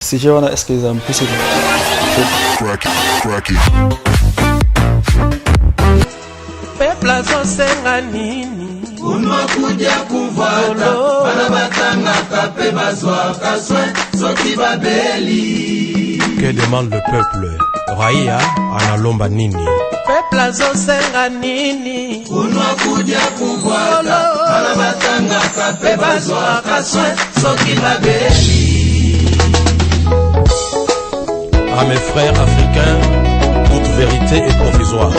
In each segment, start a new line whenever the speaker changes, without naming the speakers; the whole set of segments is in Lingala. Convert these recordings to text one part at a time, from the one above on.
CJ wana est-ce que eza mpuseli
peuple azosenga nini
unokuja kuvata bana batangaka pe bazwaka soin soki babeli.
Que demande le peuple? Raia analomba nini?
peuple azosenga nini
unokuja kuvata bana batangaka pe bazwaka soin soki babeli.
À mes frères africains, toute vérité est provisoire.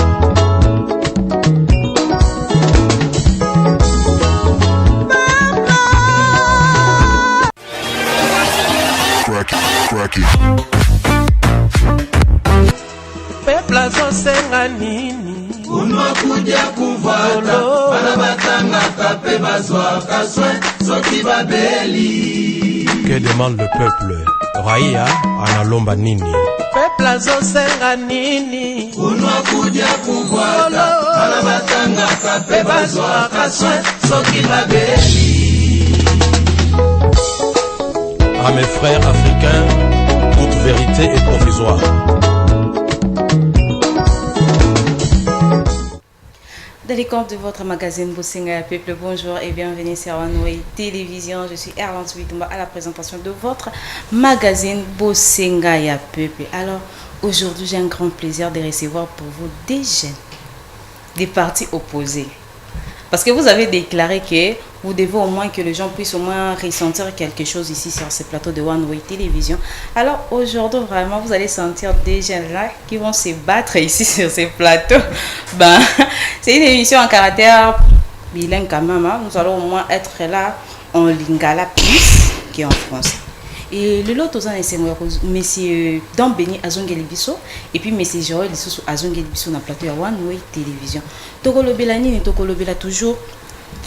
peuple azosenga nini
unokuja kuvata bana batangaka pe bazwaka soin soki babeli.
Que demande le peuple? Raia analomba nini?
peuple azosenga nini
unokuja kuvata bana batangaka pe bazwaka soin soki babeli.
À mes frères africains, toute vérité est provisoire.
Dans les comptes de votre magazine Bosenga Peuple, bonjour et bienvenue sur One-Way Télévision. Je suis Erlance Witumba à la présentation de votre magazine Bosenga ya Peuple. Alors, aujourd'hui, j'ai un grand plaisir de recevoir pour vous des jeunes, des partis opposés. Parce que vous avez déclaré que vous devez au moins que les gens puissent au moins ressentir quelque chose ici sur ce plateau de One-Way Télévision. Alors aujourd'hui, vraiment, vous allez sentir des jeunes là qui vont se battre ici sur ce plateau. Ben, c'est une émission en caractère bilingue quand même. Hein. Nous allons au moins être là en lingala plus qu'en français. Et le lot aux monsieur Dambeni Azongeli Bisso et puis monsieur Joël Lisusu Azongeli Bisso na plateau ya One-Way Télévision. Tokolobela nini tokolobela toujours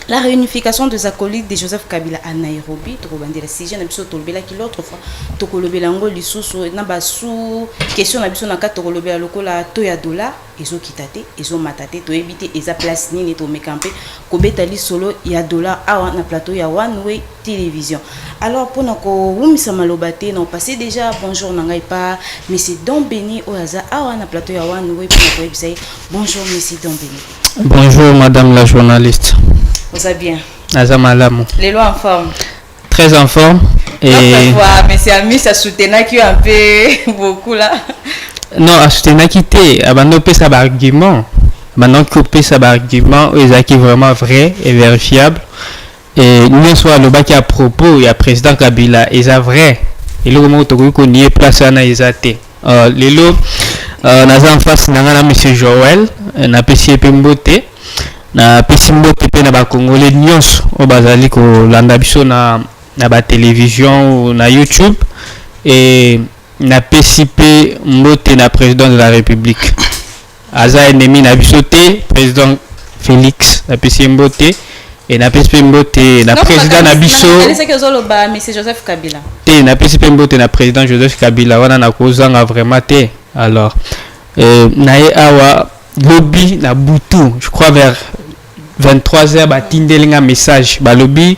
la réunification des acolytes de Joseph Kabila à Nairobi. Tokobandela CJ na biso tolobela ki l'autre fois tokolobela ngo lisusu na basu question na biso na ka tokolobela lokola to ya dollar ezo kitate ezo matate to éviter eza place nini to mekampe kobeta li solo ya dollar awa na plateau ya One-Way Télévision. Alors pour nako wumisa malobate na passé déjà bonjour nangai pa monsieur Dambeni Oaza awa na plateau ya One-Way pour nako ebisai bonjour monsieur Dambeni.
Bonjour madame la journaliste.
Vous allez bien?
Azamalamu.
Les lois en forme.
Très en forme. Et
mais c'est Ami, ça soutenait qui un peu beaucoup là.
Non, à soutenir qui t'es, abandonner ça par argument. Maintenant couper ça par argument, ils qui vraiment vrai et vérifiable. Et nous soit le bac à propos, il y a président Kabila, ils a vrai. Et le moment où on y est placé à Naïzate. Les lots, nous en face, nous avons monsieur Joël, n'a pas si épimboté. Na pesimbo pepe na ba congolais nyonso o bazali ko landa biso na ba télévision ou na YouTube et na pesipe mbote na président de la République aza ennemi na biso te président Félix na pesimbo te et na pesipe mbote na président na biso
c'est que zolo ba monsieur Joseph Kabila
te na pesipe mbote na président Joseph Kabila wana na kozanga vraiment te. Alors nae awa lobby na butu je crois vers 23h batindelinga message ba lobby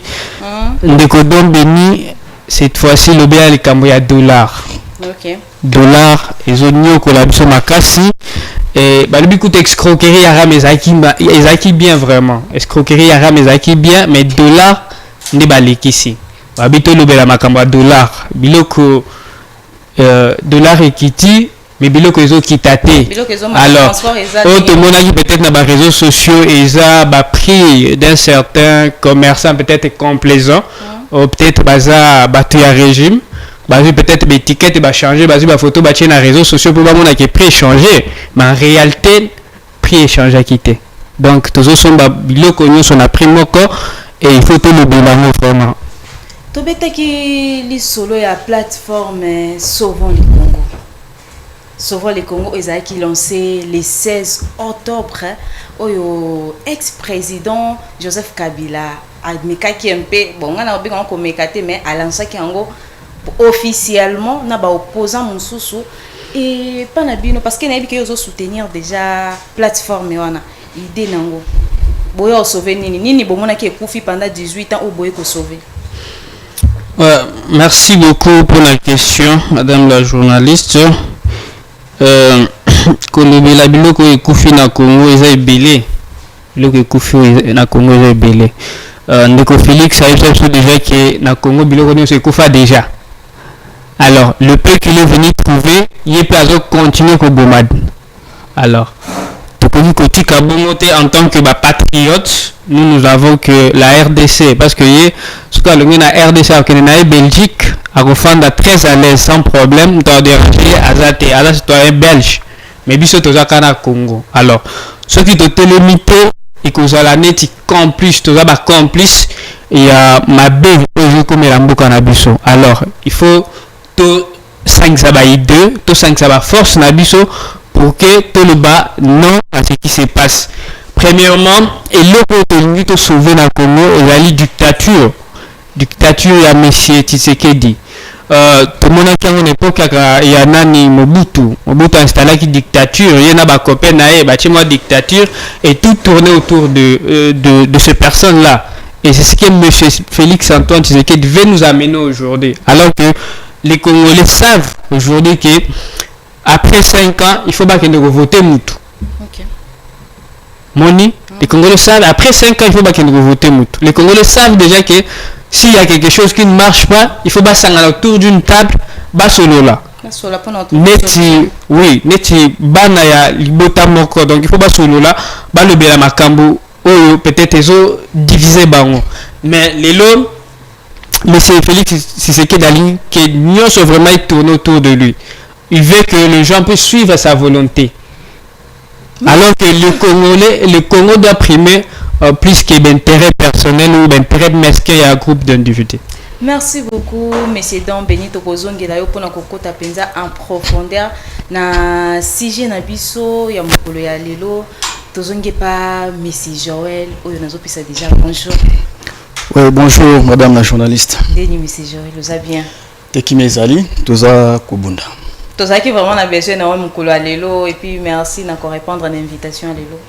ndeko Dambeni cette fois-ci lobby a likambo ya dollar.
OK.
Dollar ezonyo ko la biso makasi et ba lobby coûte escroquerie ya ezaki bien vraiment escroquerie ya ezaki bien mais dollar ndi balekisi ba bito lobela makambo ya dollar biloko dollar ekiti mais biloko ezo kitate. Alors automobile peut-être dans les réseaux sociaux ils a prix d'un certain commerçant peut-être complaisant ou peut-être baza battu à régime bazu peut-être des étiquettes va changer bazu ba photo ba tient dans réseaux sociaux pour ba mona que prix changer mais en réalité prix échange à quitter. Donc tous sont ba biloko nyonso na prix moko et il faut tout le bilan vraiment.
Tobetaki li solo ya plateforme Sauvons le Congo. Sauvons le Congo, ils ont lancé le 16 octobre au ex-président Joseph Kabila a mekaki un peu bon on a obligé qu'on mekate mais à lancer qui en officiellement na ba opposant mususu et pas na bino parce que na biki yo soutenir déjà plateforme wana idée nango boyo sauver nini bomona ki ekufi pendant 18 ans ou boyo ko sauver.
Merci beaucoup pour la question, madame la journaliste. Kolobela biloko ekufi na Congo eza ebele. Biloko ekufi na Congo eza ebele. Ndeko Félix a dit déjà que na Congo biloko nyonso ekufa déjà. Alors, le peu qu'il est venu trouver, il peut continuer au bomade. Alors, en tant que patriote, nous avons que la RDC, parce que ce que la RDC a Belgique, a refondé très à l'aise, sans problème, dans des rangées à la citoyen belge, mais bien sûr, au Congo. Alors, ce qui te limité, et que la net complice, tout ça complice, il y a ma belle comme la mbuka. Alors, il faut tout 5 sabaï 2, tout 5 sabaï force nabiso pour que tout le bas non à ce qui se passe. Premièrement, et l'autre pour sauver la Congo et la dictature. Dictature à monsieur Tshisekedi. Tout le monde a une époque il y a nani Mobutu a installé qui dictature, il y a ba copain naé bâtiment dictature et tout tourné autour de ces personnes là. Et c'est ce que monsieur Félix Antoine Tshisekedi veut nous amener aujourd'hui. Alors que les Congolais savent aujourd'hui que après 5 ans, il faut pas qu'ils votent Moutou.
Ok.
Moni, les Congolais savent après 5 ans, il faut pas qu'ils votent Moutou. Les Congolais savent déjà que s'il y a quelque chose qui ne marche pas, il faut pas s'en autour d'une table, bas solo là. Neti, oui, neti bana ya libota moko, donc il faut pas solo là, bas le bela makambu, ou peut-être ils ont divisé bango. Mais les lots, monsieur Félix Tshisekedi Dali, que nous sommes vraiment tournés autour de lui. Il veut que les gens puissent suivre sa volonté. Alors que le Congo doit primer plus que d'intérêt personnel ou d'intérêt mesquin à un groupe d'individus.
Merci beaucoup, monsieur Don Benito Kozongela yo pona kokota penza en profondeur na sujet na biso ya mokolo ya lelo tozonge pa monsieur Joël oyo nazopisa déjà bonjour.
Oui, bonjour madame la journaliste.
Ndeni monsieur Joël, vous allez bien?
Tekimezali, toza kubunda.
Toza qui vraiment a besoin na mokolo ya lelo et puis merci na répondre à l'invitation à lelo.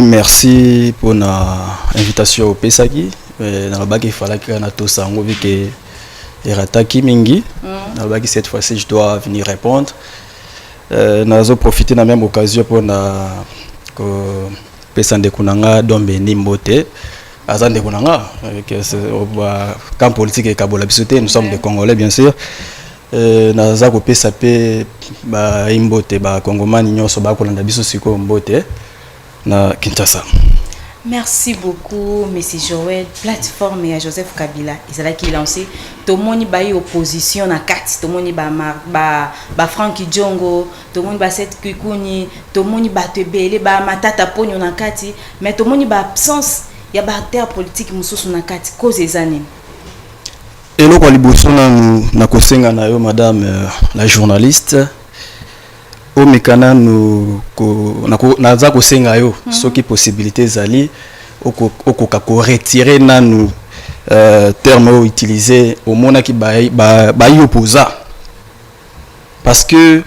Merci pour l'invitation au Pesaki. Dans le bac, il fallait que nous sango vu que Erataki Mingi. Dans le bac, cette fois-ci, je dois venir répondre. Nous avons profité de la même occasion pour que Pesande Kunanga Dombeni Mbote. Azande Kunanga, camp politique et Kabola Bisoté, nous sommes des Congolais bien sûr. Naza ko pesa pe ba imbote ba kongomani nyoso ba ko landa biso siko mbote na Kinshasa.
Merci beaucoup monsieur Joël. Plateforme ya Joseph Kabila ezala ki lancé tomoni ba opposition na kati tomoni ba Frank Djongo tomoni ba Seth Kikuni tomoni ba tebele ba matata ponyo na kati mais tomoni ba absence ya ba acteur politique mususu na kati cause ezanini.
Et nous, madame la journaliste, au mécana nous naza kosenga yo soki possibilité zali au retirer nanu terme utilisé au mona qui ba opposa parce que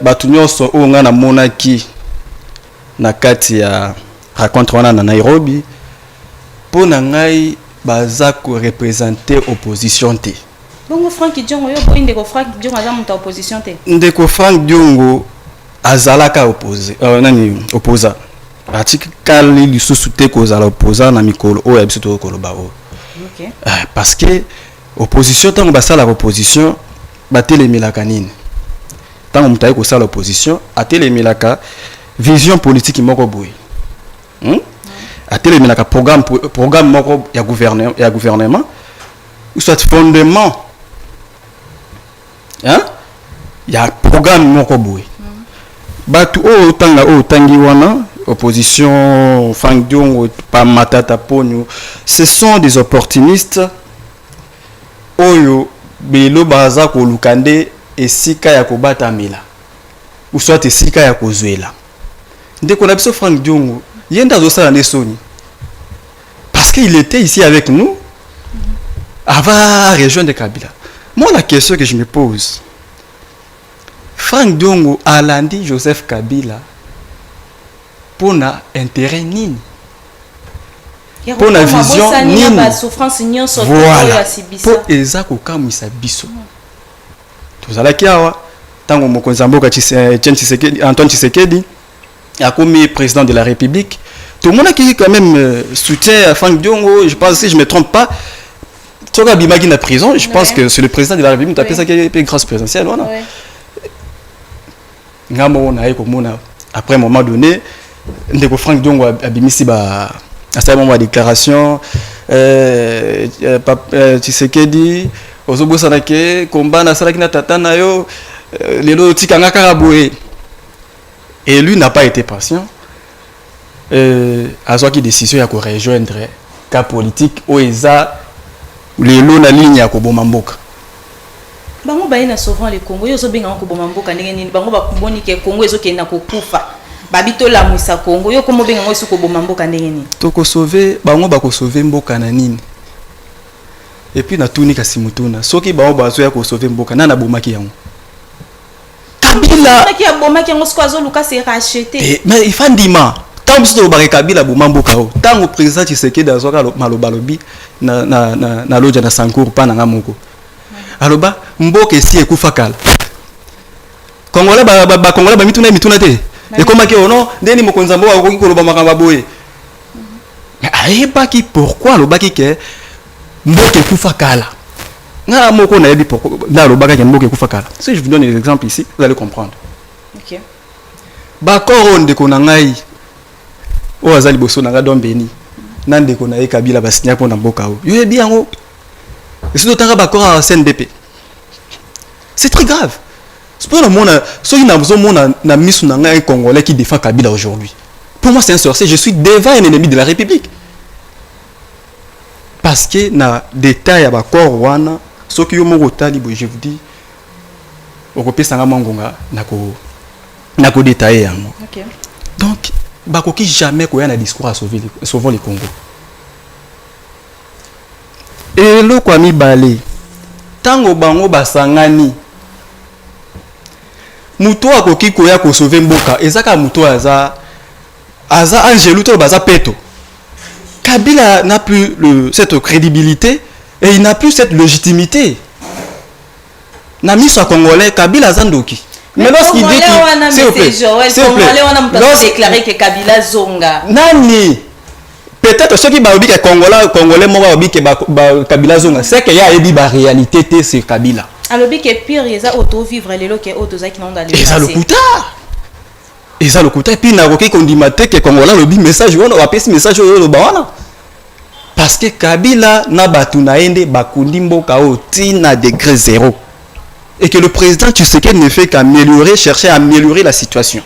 batu nyonso o nga na mona ki na kati ya rencontre wana na Nairobi po na ngai baza ko représenter opposition te.
Bongo Frank Djongo yo bo ndeko Frank Djongo aza muta opposition te.
Ndeko Frank Djongo azalaka opposé nani opposa. Atikali lisusu te ko zala opposa na mikolo o ya biso to koloba o.
OK.
Parce que opposition tango basala opposition batelemelaka nini. Tango mutaye ko sala opposition atelemelaka vision politique moko boye. Atelemelaka programme moko ya gouvernement ou soit fondement hein ya programme moko boye batu o tangi wana opposition Frank Djongo pa matata ponyo ce sont des opportunistes oyo belo baza ko lukande esika ya kobata mila ou soit esika ya kozwela ndeko na biso Frank Djongo yenda zosala nesoni parce qu'il était ici avec nous avant la région de Kabila. Moi la question que je me pose, Frank Djongo alandi Joseph Kabila pour na intérêt nini Pour la vision nini.
Souffrance nyon so
Voilà. Pour eza kokamwisa biso. Tozalaki awa tango mokonzi mboka Antoine Tshisekedi a commis président de la République. Tout le monde a qui quand même soutient à Franck Diongo, je pense si je me trompe pas. Toga Bimaki na prison, je pense que c'est le président de la République qui a fait ça qui est grâce présidentielle, voilà. Après un moment donné, ndeko Franck Diongo a bimisi ba à ce moment de déclaration Tshisekedi ozobo sanake combat na salaki na tata na yo lelo tikanga karaboué. Et lui n'a pas été patient. A qui décision ya ko rejoindre cas politique oeza lelo na ligne ya ko bomamboka.
Bango baina souvent le Congo yo zo benga ko bomamboka ndenge nini bango bakuboni ke Congo ezo kenda ko kufa. Babito la mwisa Congo yo komo benga ngo ko bomamboka ndenge nini.
Toko sauver bango bako sauver mboka na nini. Et puis na tuni kasimutuna soki bango bazo ya ko sauver mboka na bomaki yango. Kabila
qui a bomaki yango siko Lucas s'est racheté.
Mais il faut ndima tant que tu Kabila bomamboka o tant que président Tshisekedi azoka malobalobi na loja na Sankour pa na ngamoko. Aloba mboka esi ekufa kala. Congolais ba Congolais ba mituna te. Et comment que non ndeni mokonzi mboka okoki koloba makamba boye. Mais ayeba ki pourquoi lobaki ke mboka ekufa kala. Na moko na yebi pourquoi na lobaka ke mboka ekufa kala. Si je vous donne des exemples ici, vous allez comprendre.
OK.
Ba koronde ko na ngai o azali boso na ga dombeni. Na ndeko na ye Kabila basinya ko na mboka o. Yo yebi yango. Et c'est d'autant que à CNDP. C'est très grave. C'est pour le monde, ceux qui n'ont mis sur un Congolais qui défend Kabila aujourd'hui. Pour moi, c'est un sorcier. Je suis devant un ennemi de la République. Parce que na détail à bakor wana, ceux qui ont talibo, je vous dis, au copé sanga mangonga nako détaillé.
OK.
Donc, bakoki jamais koya na discours à sauver le Congo. Et le kwa mibale tango bango basangani muto akoki koya ko sauver mboka ezaka muto aza angelu to baza peto. Kabila n'a plus cette crédibilité et il n'a plus cette légitimité. Na miso congolais Kabila zandoki.
Mais lorsqu'il dit qu'il déclaré que Kabila zonga.
Nani peut-être ceux qui baobi que congolais mo baobi que Kabila zonga c'est qu'il y a une réalité c'est Kabila.
Alors que pire ils a auto vivre les lots que auto za qui n'ont dans le
passé. Et ça le coûte et puis na roki kondimate que congolais lobi message on va passer message au bawana. Parce que Kabila na batu na ende bakundi mboka o tina degré 0. Et que le président Tshisekedi ne fait qu'améliorer, chercher à améliorer la situation.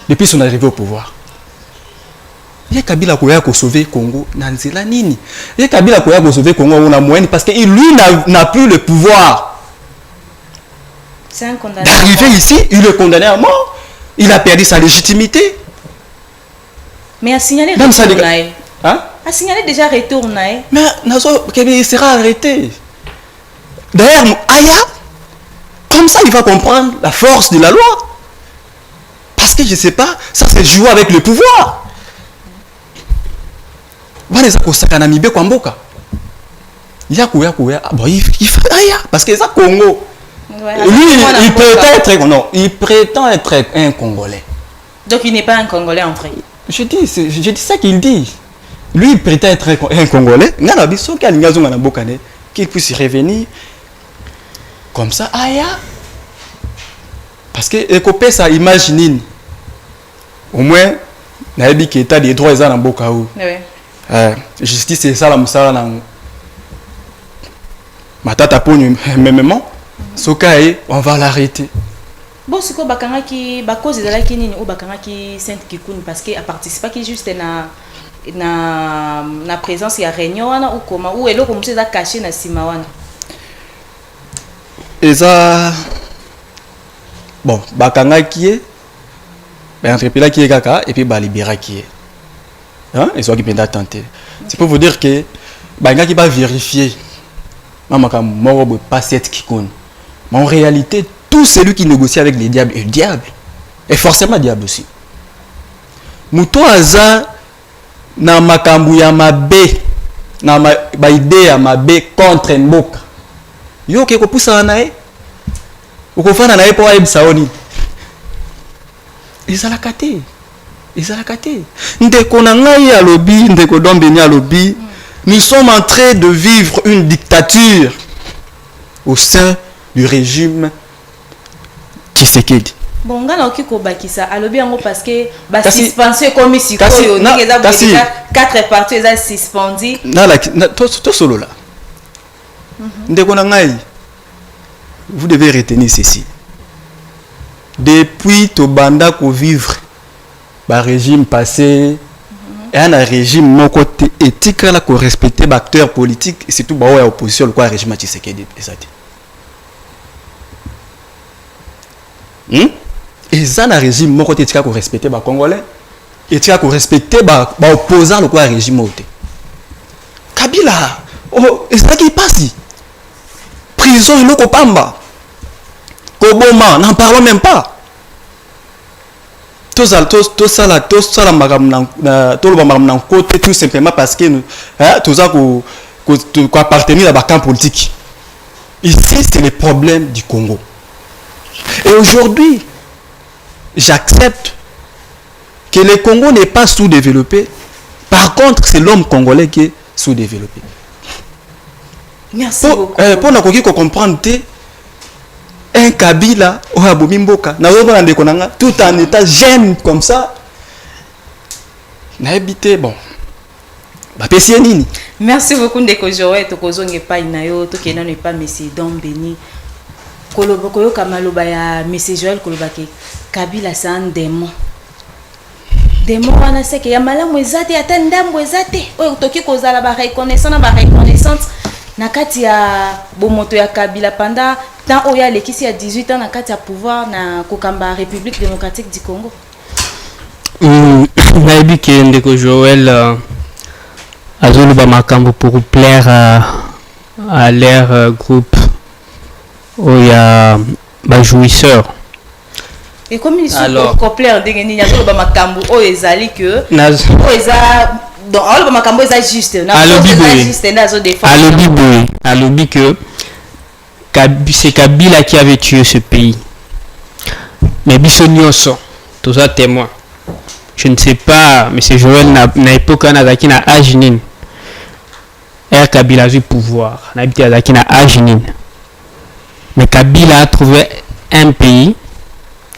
Depuis son arrivée au pouvoir. Il y a Kabila qui a sauvé Congo, Nanzela Nini. Il y a Kabila qui a sauvé Congo, on a moyen parce que lui n'a plus le pouvoir.
C'est un condamné.
D'arriver ici, il est condamné à mort. Il a perdu sa légitimité.
Mais a signalé
retour. Hein?
A signalé déjà retour. Mais
il sera arrêté. D'ailleurs, Aya, comme ça, il va comprendre la force de la loi. Parce que je ne sais pas, ça c'est jouer avec le pouvoir. Il y a il fait Aya, parce que ça Congo. Lui, il prétend être un Congolais.
Donc il n'est pas un Congolais en vrai.
Je dis ça qu'il dit. Lui, il prétend être un Congolais. Qu'il puisse y revenir. Comme ça, Aya. Parce que écopé ça imagine au moins naebi ki état des droits dans boka ou. Justice c'est ça la musala na matata ponyo même sokae on va l'arrêter.
Bon siko bakanga ki ba cause de la kinini ou bakanga ki Sainte Kikuni parce que a participé qui juste na présence ya réunion wana ou comment ou eloko musi za caché na sima wana.
Et ça bon bakanga qui est ben entrepela qui est kaka et puis ba libéra qui est hein et soit qui peut tenter. C'est pour vous dire que banga qui va vérifier mamaka moro pas cette Kikuni. Mais en réalité tout celui qui négocie avec les diables est le diable et forcément diable aussi. Muto aza na makambu ya mabe na ba idée ya mabe contre mboka yo ke ko pusa na e ukofana na e po ayebisa oni ezalaka te ndeko na ngai alobi ndeko Dombeni alobi nous sommes en train de vivre une dictature au sein du régime Tshisekedi.
Bon, ngana okiko bakisa alobi yango parce que ba suspension comme si koyo ngeza bokika 4 parties eza suspendi.
To solo là. Ndeko na ngai, vous devez retenir ceci. Depuis tobanda ko vivre ba régime passé et un régime mon côté éthique là ko respecter ba acteurs politiques et surtout ba opposition le quoi régime Tshisekedi ezati. Et ça na régime mon côté éthique ko respecter ba congolais éthique ko respecter ba opposant le quoi régime ote. Kabila oh ezaki passe prison il ko pamba. Koboma n'en parlons même pas. Tout ça côté tout simplement parce que tout ça qu'on appartenir à un camp politique. Ici, c'est le problème du Congo. Et aujourd'hui, j'accepte que le Congo n'est pas sous-développé. Par contre, c'est l'homme congolais qui est sous-développé.
Merci beaucoup.
Pour nous comprendre, un Kabila ou Abomimboka, tout en état jeune comme ça, n'a habité bon.
Merci beaucoup Ndeko Joël, tokozo ngepa inayo, tokena ne pas Monsieur Dombeni. Koloboko yo kamaloba ya Monsieur Joël kolobake Kabila c'est un démon. Démon wana seke ya malamu ezate ata ndambo ezate. Oyo toki kozala ba reconnaissance na kati ya bomoto ya Kabila pendant tant oya lekisi ya 18 ans na kati ya pouvoir na kokamba République démocratique du Congo.
Naibi ke Ndeko Joël azoluba makambo pour plaire à leur groupe oya ba jouisseur.
Et comme ils sont pour plaire ndenge nini azoluba makambo o ezali que o eza donc azoluba makambo eza juste na juste na zo défendre.
Alobi que c'est Kabila qui avait tué ce pays. Mais Bissonioso, tout ça témoin. Je ne sais pas, M. Joël n'a époque Nazaki na Ajinin. Kabila a eu pouvoir. N'habité Nazaki na Ajinin. Mais Kabila a trouvé un pays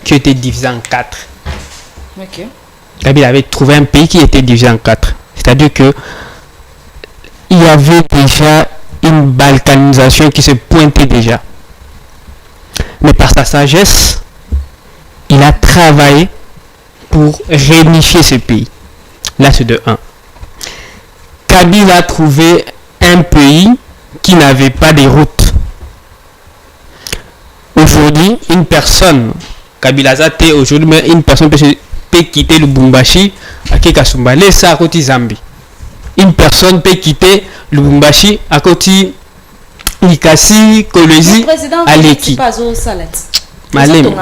qui était divisé en 4.
Ok.
Kabila avait trouvé un pays qui était divisé en 4. C'est-à-dire que il y avait déjà une balkanisation qui se pointait déjà. Mais par sa sagesse, il a travaillé pour réunifier ce pays. Là, c'est de 1. Kabila a trouvé un pays qui n'avait pas de route. Aujourd'hui, une personne, Kabila Zate, aujourd'hui, une personne peut quitter le Lubumbashi à Kekasumbale, ça à côté Zambie. Une personne peut quitter Lubumbashi à côté Nikasi, Kolwezi, Aleki. Malem.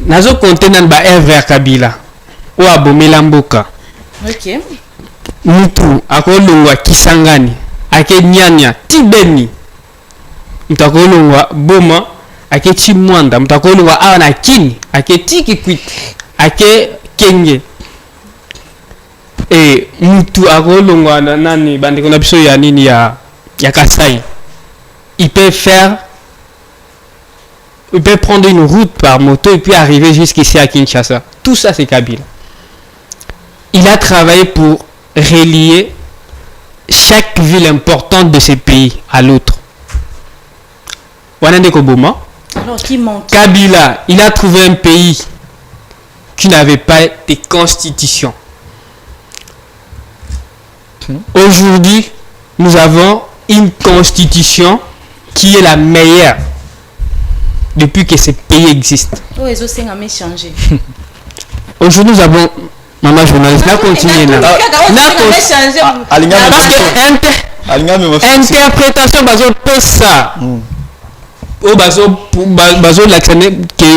Nazo compter dans ba vers Kabila. Ou abomela mboka.
Ok.
Mutu akolongwa Kisangani, ake nyanya tibeni. Mtakolongwa Boma, ake Chimwanda, mtakolongwa awana Kini, ake Tikikwit, ake Kenge. Et mutu akolongwa nani bandeko na biso ya nini ya Kasai. Il peut prendre une route par moto et puis arriver jusqu'ici à Kinshasa. Tout ça c'est Kabila. Il a travaillé pour relier chaque ville importante de ce pays à l'autre.
Alors qui manque?
Kabila, il a trouvé un pays qui n'avait pas de constitution. Aujourd'hui, nous avons une constitution qui est la meilleure depuis que ce pays existe. Aujourd'hui, nous avons... Maman journaliste, là, continuez là. Parce que interprétation, c'est ça. Il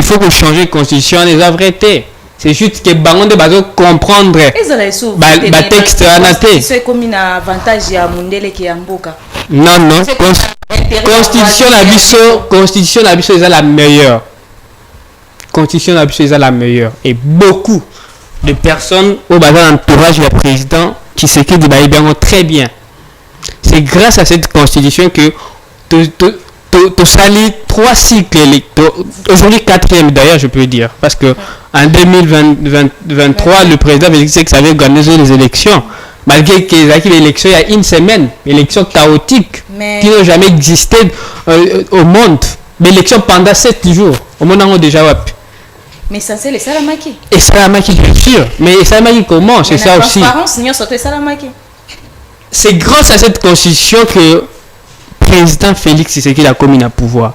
faut que changer la constitution, les vérités. c'est juste que bango nde bazo comprendre ba texte anaté
c'est comme un avantage ya mundele ki ya mboka.
Non constitution la biso est la meilleure. Constitution la biso est la meilleure et beaucoup de personnes au bazar entourage du président qui s'écrit bien très bien. C'est grâce à cette constitution que tu salis 3 cycles électoraux, aujourd'hui 4e d'ailleurs je peux dire, parce que en 2023 le président avait dit que ça avait organisé les élections, malgré qu'il y a eu l'élection il y a une semaine, élection chaotique qui n'a jamais existé au monde, mais élection pendant 7 jours, au monde on a déjà wapi.
Mais ça c'est les salamaki.
Et salamaki bien sûr, mais salamaki comment, c'est ça aussi. C'est grâce à cette constitution que président Félix Tshisekedi a commis le pouvoir.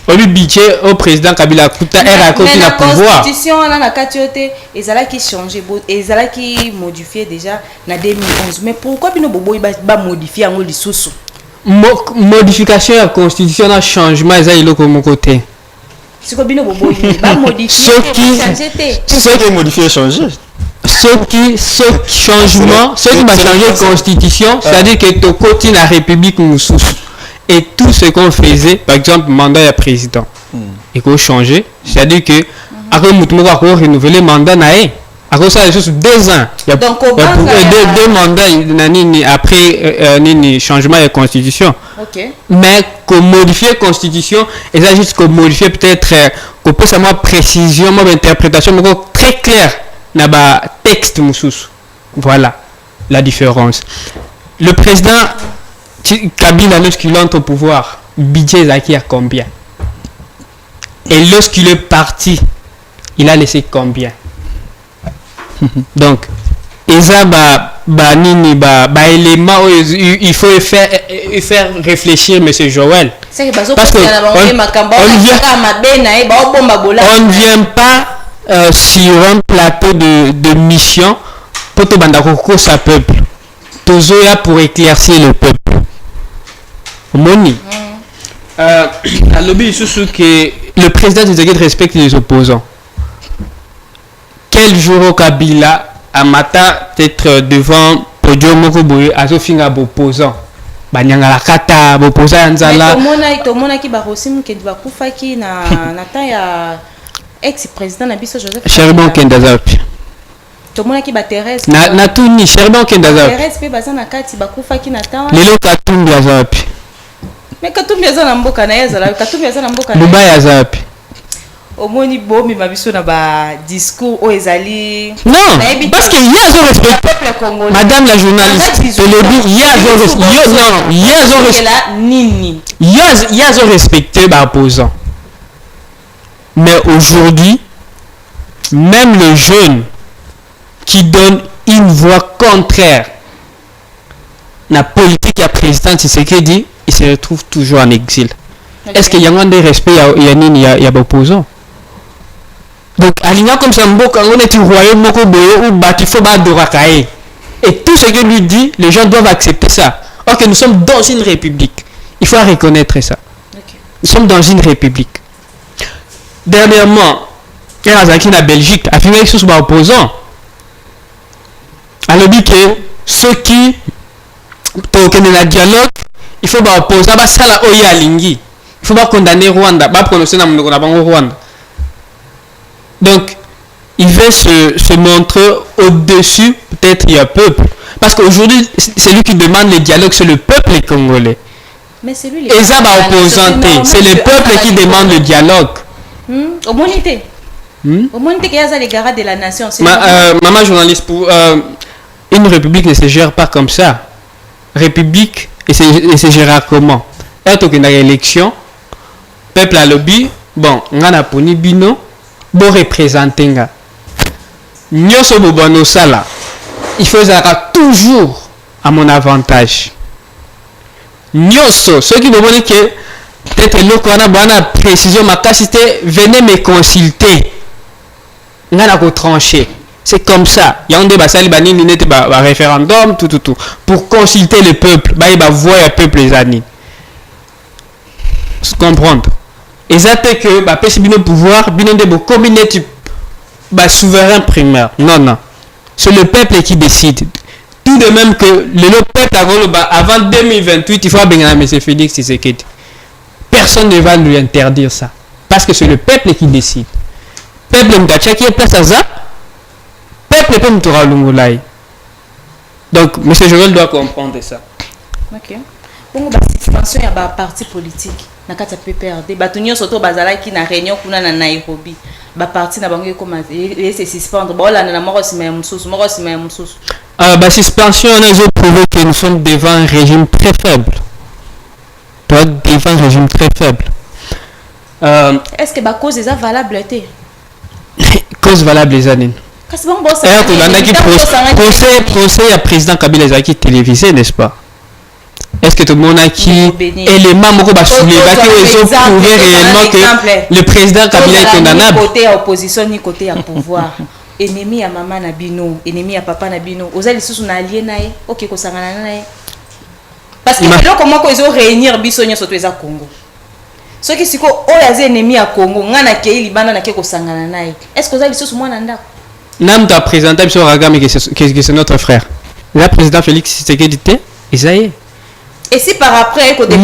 Au lieu budget au président Kabila Kuta a commis le pouvoir.
La constitution là na katiote ezala qui changer ezala qui modifier déjà na 2011. Mais pourquoi bino bobo ba modifier en lisusu?
Modification de la constitution na changement ezali loko mon côté.
C'est quoi bino bobo ba modifier
ce qui modifier changer.
Ce changement, ce qui va changer la constitution, c'est-à-dire que tu continues la République Moussous. Et tout ce qu'on faisait, par exemple, mandat de président, il faut changer. C'est-à-dire que, après, nous avons renouvelé le mandat, après ça, c'est 2 ans.
Donc,
deux mandats après le changement de la constitution.
Okay.
Mais qu'on modifie la constitution, et ça juste qu'on modifie peut-être, qu'on peut savoir précision, interprétation, très claire. Naba texte moussous. Voilà la différence. Le président Kabila, lorsqu'il entre au pouvoir, budget Zaki a combien? Et lorsqu'il est parti, il a laissé combien? Donc, élément il faut faire réfléchir M. Joël. Parce qu'on ne vient pas sur un plateau de mission pour te bandako sa peuple. Tozoya pour éclaircir le peuple. Moni. Alobi sous que le président Tshisekedi respecte les opposants. Quel jour au Kabila a matin peut-être devant podium Mokoboye azofinga opposant. Banyanga la kata opposant nzala.
Tomona ki ba rosim ke ba kufaki na ta ya ex-président Nabiso Joseph
Cheriban Kendazapi.
Tomona ki ba Thérèse
na tuni Cheriban Kendazapi.
Thérèse pe bazana kati ba kufaki na ta.
Lelo Katumbi azapi.
Mais Katumbi azana mboka na yazala Katumbi azana mboka na.
Dubai azapi.
Omoni bomi mabiso na ba discours o ezali.
Non, parce que hier ont respecté madame la journaliste. Je le dis hier ont respecté ba opposant. Mais aujourd'hui, même le jeune qui donne une voix contraire la politique à président Tshisekedi, il se retrouve toujours en exil. Okay. Est-ce qu'il y a un des respects il y a opposants? Donc, alignement comme ça, on est au royaume ou Batifoba Dorakae. Et tout ce que lui dit, les gens doivent accepter ça. Or que nous sommes dans une république. Il faut reconnaître ça. Okay. Nous sommes dans une république. Dernièrement, il y a la Belgique, a fini sous opposant. Alors dit que ceux qui toquent la dialogue, il faut opposer à ça la Oya Lingi. Il faut pas condamner Rwanda, pas prononcer dans le Rwanda. Donc, il veut se montrer au-dessus, peut-être il y a un peuple. Parce qu'aujourd'hui, c'est lui qui demande le dialogue, c'est le peuple congolais.
Mais c'est lui
et ça va opposanter, c'est le peuple qui demande le dialogue.
Au monité. Au monité qu'il y a les gardes de la nation.
Maman journaliste, pour une république ne se gère pas comme ça. République, et se gère comment? Quand on a une élection, peuple a lobby, bon, on a poni bino. Bon représenter nga nyoso bobano sala il faut ça toujours à mon avantage nyoso ceux qui me disent que peut-être le qu'on a précision ma capacité venez me consulter nga na ko trancher c'est comme ça il y a un débat sali banini n'était pas référendum tout pour consulter le peuple bah il va voir le peuple les années comprendre et ça fait que bah pèse bien pouvoir bien de communauté bah, souverain primaire. Non, non. C'est le peuple qui décide. Tout de même que le peuple avant 2028, il faut bien M. Félix Tshisekedi. Personne ne va lui interdire ça. Parce que c'est le peuple qui décide. Peuple Mtacha qui est place à ça. Peuple peut me Lungulai. Donc, M. Joël doit comprendre ça.
Ok. Bon, bah, suspension, il y a un parti politique. Nakata PPRD. Batunio Soto Bazala qui n'a réunion kuna na Nairobi. Ba parti na bango comme et c'est suspendre. Bon là na moro si même sous.
Bah suspension on a prouvé que nous sommes devant un régime très faible. Devant un régime très faible.
Est-ce que ba cause est valable était?
Cause valable les années.
Parce bon boss.
Procès à président Kabila Zaki télévisé, n'est-ce pas? Est-ce que tout le monde a qui élément moko ba soulever que ils ont prouvé réellement que le président Kabila est condamnable?
Côté opposition ni côté à pouvoir. Ennemi à maman na bino, ennemi à papa na bino. Ozali susu na allié nae, OK ko sangana nae. Parce que là comment ko ils réunir biso nyoso to eza Congo. Ce qui siko oyaze ennemi à Congo, ngana ke libana na ke ko sangana nae. Est-ce que ozali susu mwana ndako?
Nam ta présenté biso Ragame que c'est notre frère. Le président Félix Tshisekedi té, Isaïe.
Et si par après côté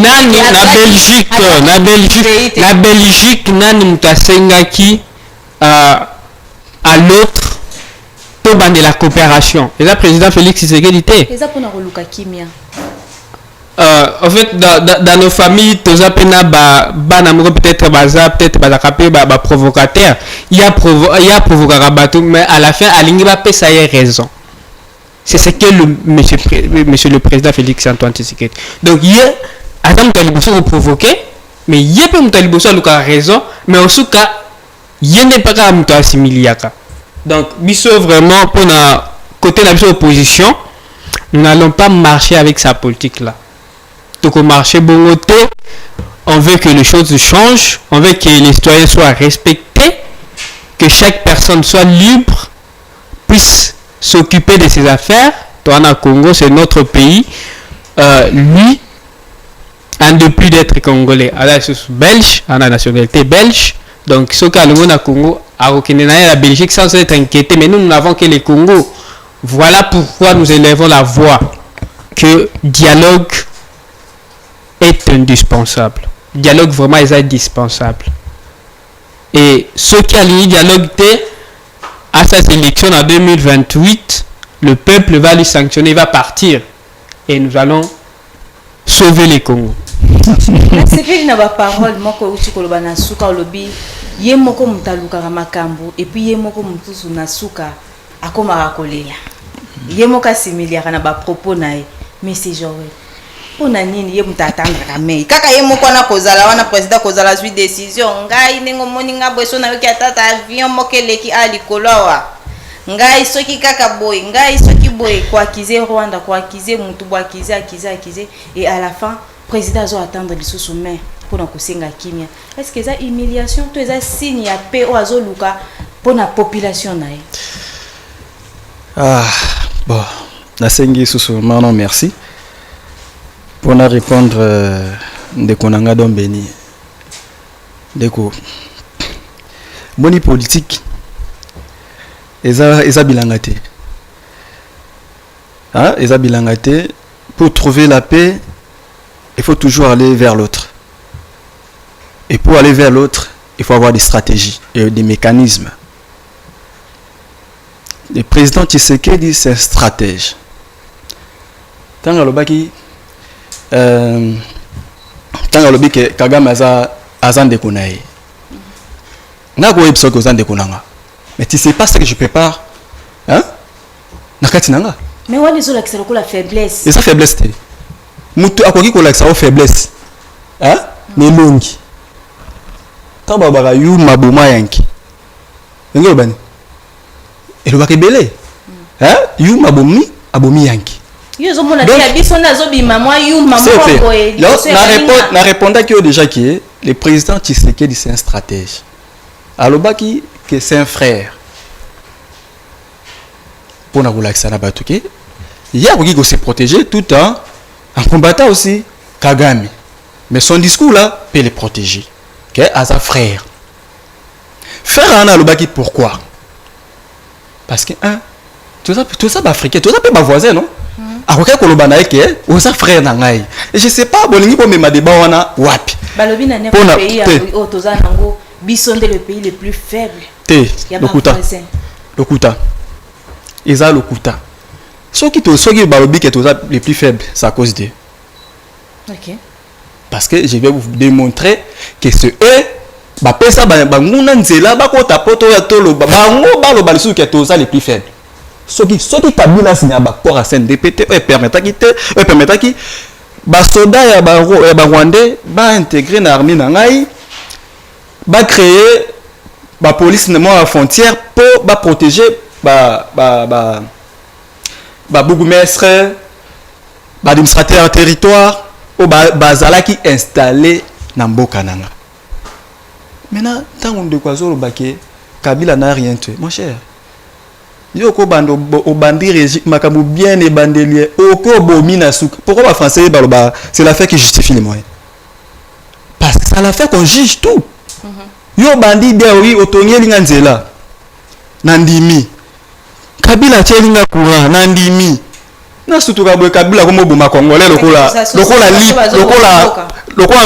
la Belgique nani mutasengaki à l'autre to bande la coopération. Et là président Félix Tshisekedi té.
Et ça pour na roluka kimia.
En fait dans nos familles tous apena bana moko peut-être bazakapé ba provocateur. Il y a provoquer bateau mais à la fin alingi ba pesa raison. C'est ce que monsieur le président Félix Antoine Tshisekedi. Donc hier Adam Taliboso vous provoquer mais hier peut Taliboso a raison mais au cas il n'est pas comme toi similiaka. Donc biso vraiment pour na côté la opposition nous n'allons pas marcher avec sa politique là. Donc au marché bongoté on veut que les choses changent, on veut que les citoyens soient respectés, que chaque personne soit libre, puisse s'occuper de ses affaires. Toana Congo, c'est notre pays. Lui, en depuis d'être congolais, à la belge, à la nationalité belge. Donc, ce cas le Congo, à la Belgique, sans être inquiété, mais nous n'avons que les Congo. Voilà pourquoi nous élevons la voix que dialogue est indispensable. Dialogue vraiment est indispensable. Et ce qui a lié dialogue à sa sélection en 2028, le peuple va lui sanctionner, il va partir. Et nous allons sauver les Congo.
C'est que na ba parole moko uti koloba na suka olobi ye moko mutaluka makambo et puis ye moko mutusu na suka akoma kolela. Ye moko similia na ba propos nae mais c'est genre ona nini ye mutatanga kame kaka ye moko na kozala wana président kozala suite décision ngai ningo moninga bweso na yoki atata avion mokeleki ali kolowa ngai soki kaka boy ngai soki boy kwa kize Rwanda kwa kize mutu bwa kize akize et à la fin président zo attendre lisusu main pour na kosenga kimia. Est-ce que ça humiliation to eza signe ya paix o azoluka pour na population nae?
Bon na sengi susu non merci. Pour na répondre de konanga don beni. Deko moni politique eza bilangate. Hein, eza bilangate pour trouver la paix. Il faut toujours aller vers l'autre. Et pour aller vers l'autre, il faut avoir des stratégies et des mécanismes. Le président Tshisekedi, c'est un stratège. Tant que Kagame a déconné. Mais tu sais pas ce que je prépare. Hein?
Mais on est sur la faiblesse.
Et ça faiblesse. Mutu akoki kolakisa o faiblesse hein ne longi quand baba yu maboma yanki ngelo bani elo bakebele hein yu mabomi abomi yanki
yo mona dia biso nazo bima moi yu maman ko e
na répondant que déjà qui le président Tshisekedi c'est un stratège alobaki que c'est un frère pour na kolakisa na batuke il y a qui se protéger tout en combattant aussi Kagame. Mais son discours là peut les protéger. Okay? À sa frère. Frère Anna Lobaki, pourquoi? parce que tout ça africain, tout ça peut ma voisin non. Akoka koloba na eke oza frère na ngai. Et je sais pas bolingi po mema débat wana wapi.
Balobi na n'importe pays au toza nango bisonde le pays le plus faible.
Lokuta. Eza lokuta. Soki balobi que toza le plus faible, c'est à cause de.
OK.
Parce que je vais vous démontrer que ce est ba pesa ba nguna nzela ba ko tapoto ya tolo ba ngo ba lo balisu que toza le plus faible. Soki Kabila signa ba corps à CNDP permettra qui ba soda ya ba Rwandais ba intégrer na armée na ngai ba créer ba police na à frontière pour ba protéger ba bourgmestre ba administrateur territoire ou ba zala qui installé na mboka nanga. Maintenant tant on de quoi zo baké Kabila n'a rien tué mon cher. Yoko bando au bandi régime makamou bien et bandelier oko bomina souk. Pourquoi les français baloba c'est l'affaire qui justifie les moyens. Parce que c'est l'affaire qu'on juge tout. Yo bandi de oui otonye linga nzela. Nandimi. Kabila tielinga courant nandimi. Na sutuka boy Kabila comme boma congolais lokola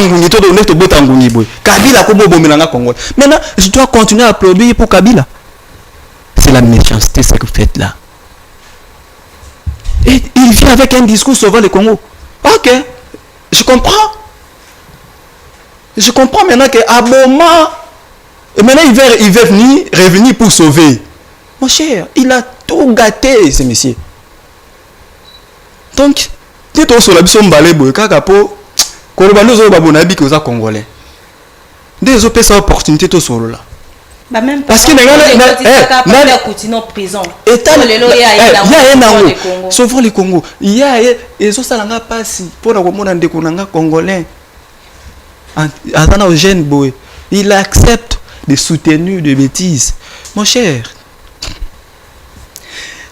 ngungi to donner to bota ngungi boy. Kabila comme bomilanga congolais. Maintenant, je dois continuer à applaudir pour Kabila. C'est la méchanceté ce que vous faites là. Et il vient avec un discours sauvant le Congo. Ok, je comprends. Je comprends maintenant que Aboma, et maintenant il veut revenir pour sauver. Mon cher, il a tout gâté ce monsieur. Donc, tu es sur la bison balebo, kakapo, kolobano zo babonabi que vous congolais. Des autres ça opportunité to solo là.
Bah même
parce que
prison.
Sauvons les Congo. Il y a ils ont ça langa passi pour na komona ndeko nanga congolais. Atana au jeune boy, il accepte de soutenir de bêtises. Mon cher.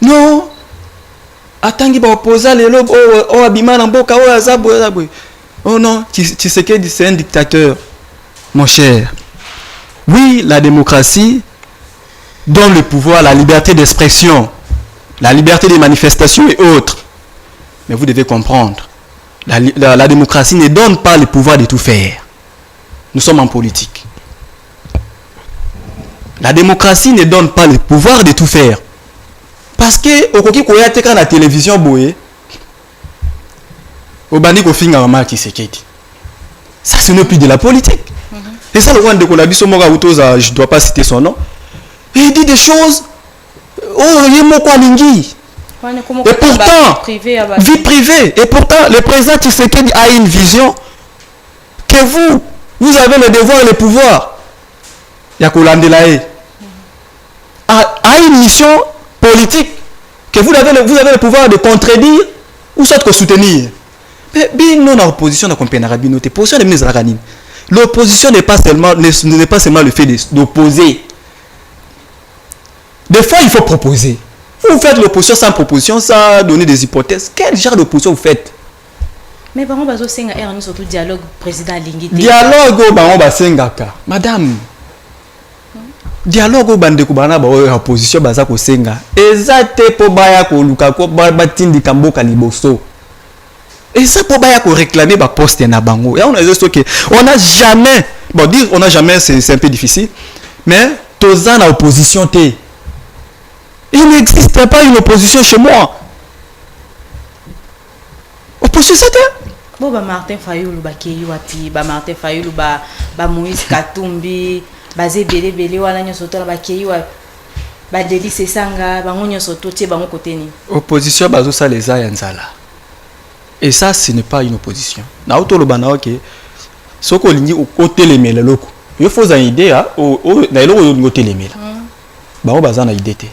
Non. Atangi ba opposer les lobes o abima na mboka o azabo. Oh non, tu sais que c'est un dictateur. Mon cher. Oui, la démocratie donne le pouvoir, la liberté d'expression, la liberté de manifestation et autres. Mais vous devez comprendre, la démocratie ne donne pas le pouvoir de tout faire. Nous sommes en politique. La démocratie ne donne pas le pouvoir de tout faire. Parce que, au koki koya teka na télévision boye, au bandi ko finga mama Tshisekedi. Ça, ce n'est plus de la politique. Et ça, le roi de Kolabiso Moga Utoza, je ne dois pas citer son nom, il dit des choses. Oh, il est moko mingi. Et pourtant, vie privée. Et pourtant, le président Tshisekedi a une vision que vous avez le devoir et le pouvoir. Yakolandelae a une mission politique que vous avez le pouvoir de contredire ou soit de soutenir. Mais bien non en opposition à compagnie rabinote, position de ministre Rakanine. L'opposition n'est pas seulement le fait d'opposer. Des fois, il faut proposer. Vous faites l'opposition sans proposition, sans donner des hypothèses. Quel genre d'opposition vous faites?
Mais par exemple, c'est surtout dialogue président Lingiti.
Dialogue au Sengaka. Madame. Dialogue au Bandekubana, opposition Bazako Senga. Ezate po baya ko luka ko batindi kamboka liboso. Et ça pour réclamer ma poste na bango. Et on a jamais, bon dire on n'a jamais c'est un peu difficile, mais tous en opposition té. Il n'existe pas une opposition chez moi. Opposition c'était.
Bon ba Martin Fayulu ba Keyi wapi, ba Martin Fayulu ba Moïse Katumbi, ba Zebele wana nyoso to ba Keyi wapi. Ba Delice Sanga, ba nyoso to tie bango côté ni. Opposition
bazo ça les a yanzala. Et ça, ce n'est pas une opposition. Na auto le bana ok. Soko lingi au côté les mele loko. Il faut une idée à na eloko au côté les mele. Bango bazana idée té.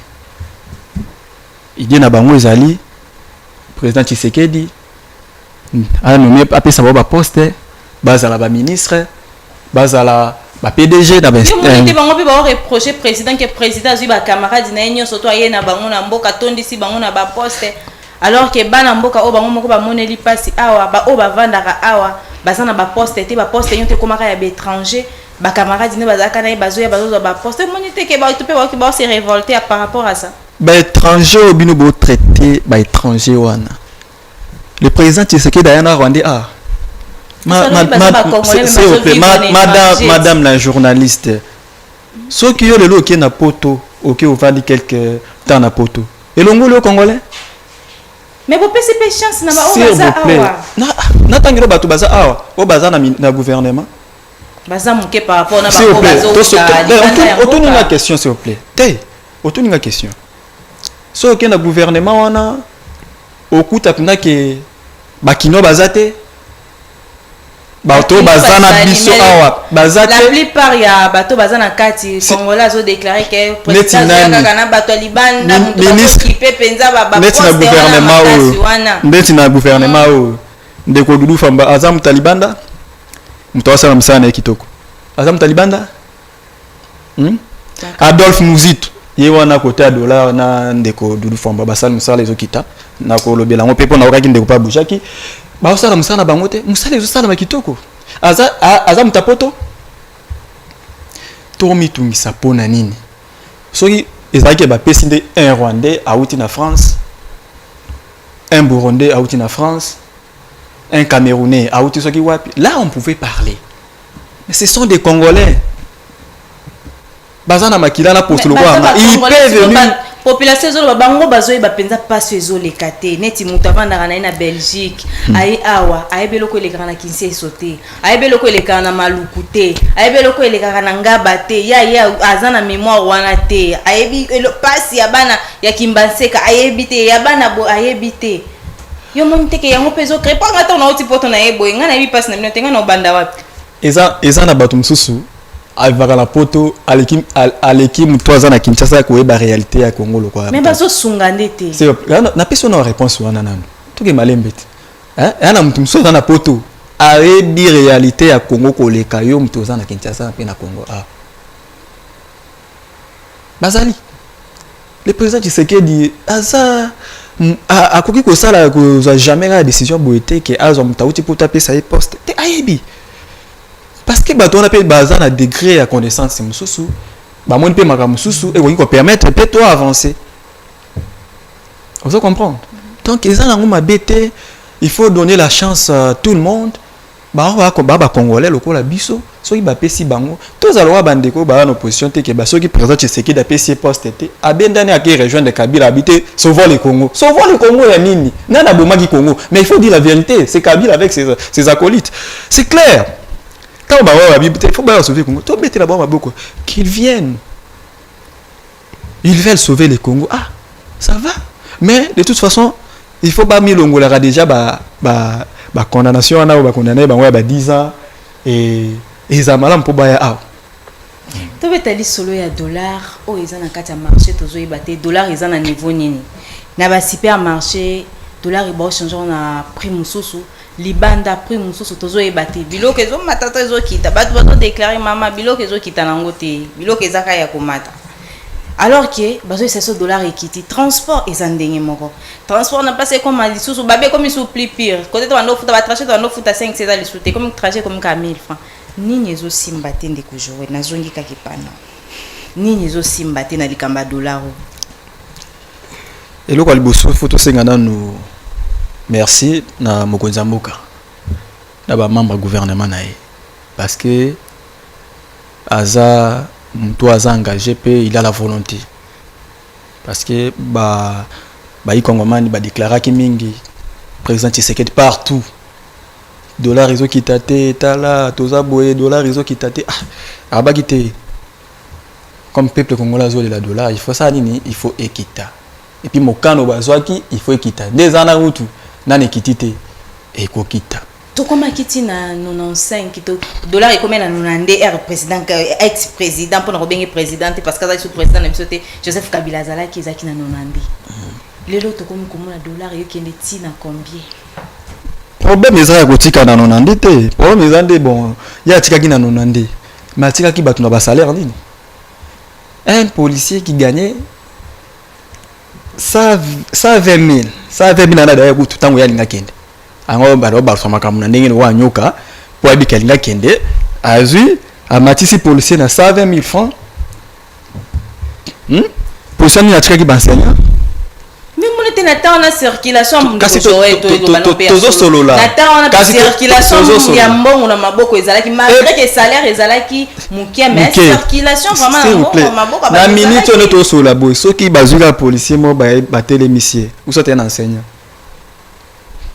Idée na bango ezali président Tshisekedi a nommé après ça ba poste bazala ba ministre bazala ba PDG na ben.
Yo bango pe ba reprocher président que président zui ba camarade na nyo soto aye na bango na mboka tondi si bango na ba poste. Alors que bana mboka o bango moko ba moneli pasi awa ba o ba vandaka awa bazana ba poste te ba poste yote komaka ya étranger ba camarades ne bazaka na bazo ya bazo ba poste monite ke ba to pe ba se révolter par rapport à ça.
Bah étranger au bino bo traité bah étranger wana. Le président Tshisekedi Diana Rwandais madame la journaliste. Ce qui est le lot qui est na poto, ok, on va dire quelques temps na poto. Et le ngolo congolais.
Mais vous pouvez pas chance na ba
s'il vous plaît. Na tangiro batu baza awa, o baza na gouvernement.
Baza muke par rapport na ba
s'il vous plaît. Autour la question s'il vous plaît. Autour la question. Ce qui est na gouvernement wana okuta pina ke bakino bazate. Bato bazana biso awa bazate.
La plupart ya bato bazana kati congolais zo déclarer que président kana bato libanda
ministre
penza ba
poste na gouvernement ndeti na gouvernement o ndeko Dudu Famba azam talibanda mutawasala msana kitoko azam talibanda Adolphe Muzito ye wana côté dollar na ndeko Dudu Famba basala msala ezokita na ko lobela ngo pepo na okaki ndeko pa bushaki ba osala msana bango te musala ezosala makitoko aza mutapoto to mitungisa pona nini soki ezaki ba pesi nde un Rwandais auti na France, un Burundais auti na France, un Camerounais auti soki wapi, là on pouvait parler, mais ce sont des Congolais bazana makila na poste lokwa ils peuvent venir
population zo bango bazoyi bapenza passe ezo lekate neti mutu avandaka na Belgique ai awa ayebelo ko elekana na Kinshasa sauté ayebelo ko elekana na Maluku te ayebelo ko elekana na Ngaba te ya azana mémoire wana te ayebi passe ya bana ya Kimbanseka ayebi te ya bana bo ayebi te yo monte ke yango pezo crépa ngata na oti poto na yebo ngana yebi passe na bino tenga na banda wapi
eza na bato msusu avec la poto à l'équipe toi na Kinshasa ko eba réalité ya Congo lokwa
mais bazo sungande te
c'est na personne na réponse wana nanu to ke malembete na mutu mso na poto a ebi réalité ya Congo ko leka yo mutu na Kinshasa pe na Congo bazali le président Tshisekedi aza akoki ko sala ko jamais la décision boité que azo mutauti pour taper sa poste te ayebi. Parce que on appelle bazan à degré à connaissance c'est mususu ba mon pe maka mususu et on peut permettre peut-être avancer. Vous comprenez? Donc ils ont ngoma bête, il faut donner la chance à tout le monde. Ba congolais loko la biso so ki ba pesi bango tous alors bandeko ba en opposition te ke ba so ki présente Tshisekedi da pesi poste te abendane aki rejoindre Kabila habiter sauvons le Congo ya nini nana bomaki Congo mais il faut dire la vérité c'est Kabila avec ses acolytes c'est clair. Il faut bien sauver le Congo. Qu'ils viennent. Ils veulent sauver le Congo. Ah, ça va. Mais de toute façon, il faut pas mettre l'Angola déjà condamnation on a condamné 10 ans et ils ont mal pour baya ah.
Tu veux t'aller solo ya dollar oh ils ont un carte à marché tozo ibate dollar ils ont un niveau nini. Na ba supermarché dollar il va changer na prix mususu. Libanda prix mususu tozo ebate biloko ezo matata ezo kita batu bato déclarer mama biloko ezo kita nango te biloko ezaka ya komata alors que bazo $700 ekiti transport ezandenge moko transport na passé comme lisusu babe comme sous plus pire côté to ando futa ba trajet to ando futa 5 c'est lisusu te comme trajet comme 1000 francs nini ezo simba te ndeko jowe nazongi kakipana nini ezo simba te na likamba dollar
eloko liboso photo sengana no merci na mokonzi mboka na ba membre gouvernement nae parce que aza mtu aza engagé pe il a la volonté parce que ba ikongomani ba déclarer ki mingi président Tshisekedi partout dollar izo kitate tala toza boye dollar izo kitate ba kité comme peuple congolais zo de la dollar il faut ça nini il faut équita et puis mokano bazwaki il faut équita des ana rutu nane kitite et kokita
to koma kiti na 95 kito dollar et combien na 92 président ex président pour robenge président parce que ça sous président même sauté Joseph Kabila zala ki zaki na 90 lelo to komi komona dollar yo kende tina combien
problème ezala kotika na 90 te problème ezande bon ya tika ki na 90 mais tika ki batu na ba salaire nini un policier qui gagnait 120 000 na daya kutu tango ya linga kende ango ba soma kamuna ndenge wa nyoka po abika linga kende azui amatisi policier na 120 000 francs position ni atika ki enseignant.
Mais mon était nata on a circulation
kasi tozo solo là.
Nata on a circulation ya mbongo na maboko ezalaki malgré que salaire ezalaki mukia mais circulation vraiment na maboko
na minute on est au solo là boy soki bazuka policier mo ba télémicier ou soit un enseignant.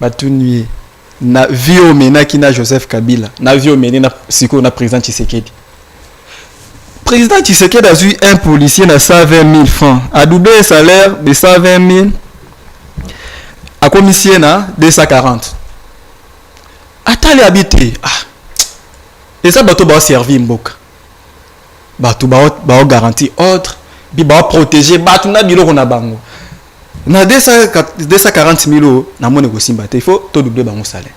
Ba tout nuit na vie au menaki na Joseph Kabila na vie au menaki na siko na président Tshisekedi. Président Tshisekedi a eu un policier na 120 000 francs a doublé le salaire de 120 000 a commissionné na 240. Atali habité et ça bato ba servir mboka bato ba garantie ordre bi ba protéger bato na biloko na bango na 240 000 euros na mon négocier il faut tout doubler bango salaire.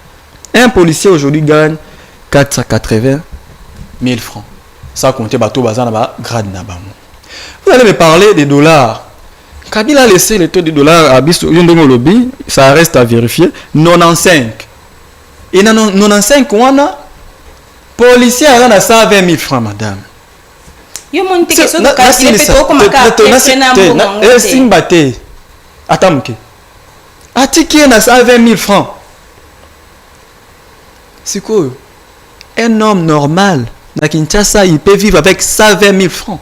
Un policier aujourd'hui gagne 480 000 francs sans compter bato bazana ba grade na bango. Vous allez me parler des dollars. Kabila a laissé le taux de dollars à biso yondongo lobby, ça reste à vérifier. 95. Et dans 95 wana policier a na 120 000 francs madame.
Yo monte que so kasi le peto comme ka
simbate. Attends, atiki na 120 000 francs. C'est quoi? Un homme normal na Kinshasa, il peut vivre avec 120 000 francs.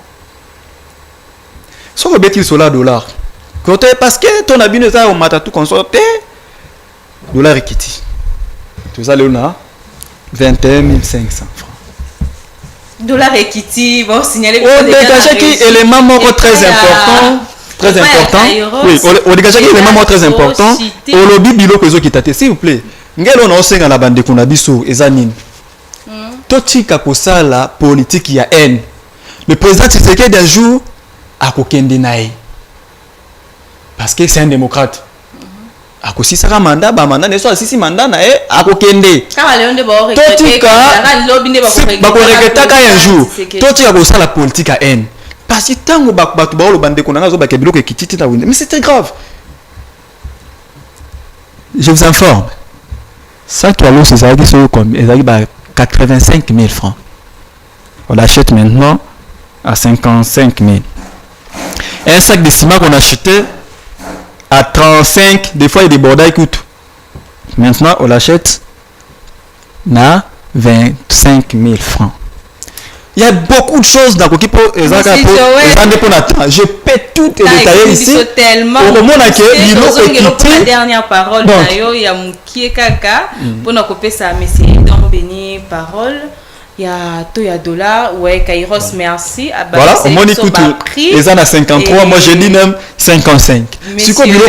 Soit il sur la dollar. Parce que ton habit n'est pas au matatu consorté. Dollar est quitté. Tout ça, on a 21 500 francs.
Dollar est quitté. Bon, signaler.
On dégage qui élément très important. Très important. Oui, on dégage qui élément très important. Au lobby bilo peso qui tate. S'il vous plaît. Ngelo on a aussi dans la bande qu'on a biso ezanine. Totika kosala politique ya haine. Le président Tshisekedi d'un jour a kokende nae. Parce que c'est un démocrate. A kosi saka mandat ba mandat ne so asisi mandat na a kokende.
Kama leo ndebo
totika ba ko regretter ka un jour. Totika kosala politique ya haine. Parce que tango ba ba lo bande ko na zo ba kebilo ke kititi na winde. Mais c'est très grave. Je vous informe. Ça qui a l'eau c'est ça qui sont comme 85 000 francs. On l'achète maintenant à 55 000. Un sac de ciment qu'on a acheté à 35, des fois il y a des bordailles qui coûtent. Maintenant on l'achète à 25 000 francs. Il y a beaucoup de choses dans le je peux tout détailler ici. Au moment où
la dernière parole, il y a Moukie Kaka pour nous couper ça, mais c'est dans béni parole. Il y a tout, il y a dollar, ouais, Kairos, merci.
Voilà, au moins écoute, ils en a 53, moi j'ai dit même 55. C'est quoi, Bilo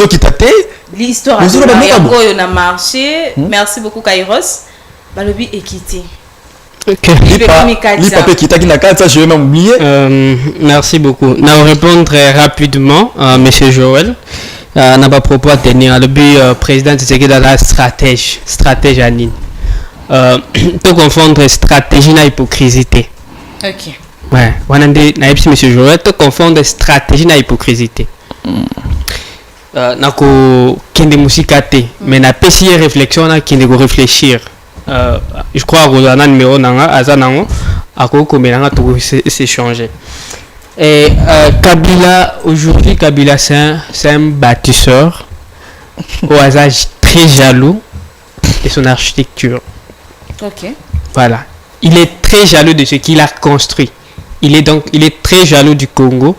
qui t'a
l'histoire a marché. Merci beaucoup, Kairos. Balobi est quitté.
Je vais même oublier. Merci beaucoup. Je vais répondre très rapidement à M. Joël. N'a pas propos à tenir. Le président c'est que la stratège Anine. Tout confondre stratégie et hypocrisie.
Ok.
Ouais. On a dit, M. Joël, tout confondre stratégie et hypocrisie. Nako kende musikate, mais na pesi réflexion na kende go réfléchir. Je crois que le numéro azanango ako komelanga to s'échanger. Et Kabila aujourd'hui Kabila c'est un bâtisseur au hasard très jaloux de son architecture.
OK.
Voilà, il est très jaloux de ce qu'il a construit. Il est très jaloux du Congo.